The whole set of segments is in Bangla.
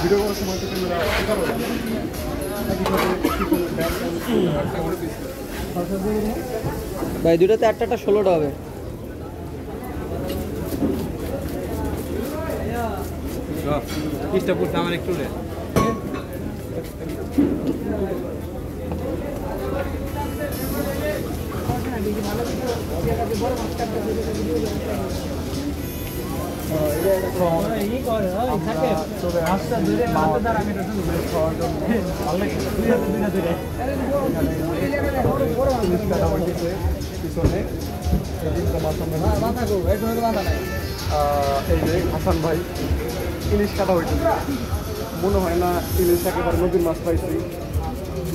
ভিডিও করার সময় তো ক্যামেরা ভাই দুটোতে একটা 16টা হবে। পিসটা পুষতে আমার একটু রে এই যে হাসান ভাই ইলিশ কাটা হইতেছে, মনে হয় না ইলিশ একেবারে নদীর মাছ পাইছি।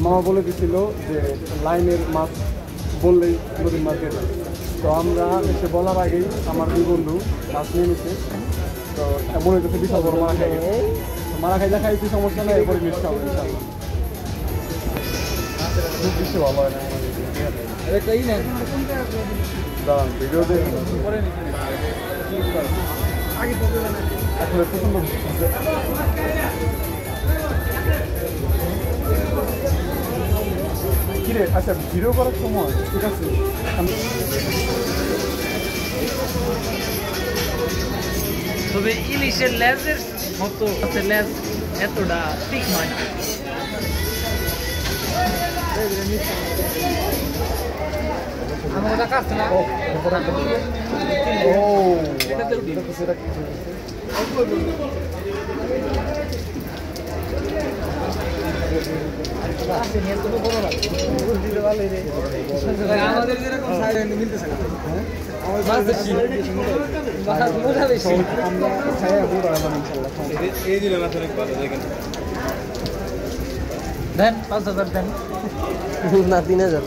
মামা বলে দিছিল যে লাইনের মাছ বললেই নদীর মাছ দিয়ে যাবে। তো আমরা এসে বলার আগেই আমার দুই বন্ধু মাছ নিয়ে নিচ্ছে। তো মনে হইতেছে বিশাল বড় মারা খাই গেছে। মারা খাইলে খাইছি, সমস্যা নেই, এরপরে ইলিশ খাবো ইনশাল্লাহ। খুব বেশি ভালো হয় না দাঁড়ান ভিডিও দেখুন আসলে প্রচন্ড কিরে। আচ্ছা ভিডিও করার সময় ঠিক আছে তবে ইলিশের লেজের মতো লেজ এতটা ঠিক নয় না। আমার কাছে কাটছে না। ও সেটা কিছু আমাদের যেরকম সাইড মিলতেছে না। মাছ বেশি আমরা খাইয়া বুড় আলাম ইনশাল্লাহ। এই দিলে মাছ অনেক ভালো দেখেন দেন 5000 দেন না 3000।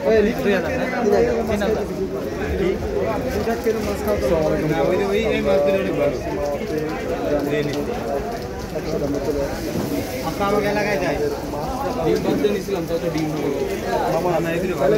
2000 3000 না ওই এই মাছ দিলে অনেক ভালো আপনার আমাকে এলাকায় যায় ডিম বাদ দিয়ে নিয়েছিলাম, তত ডিম মামা না এই দিলে ভালো।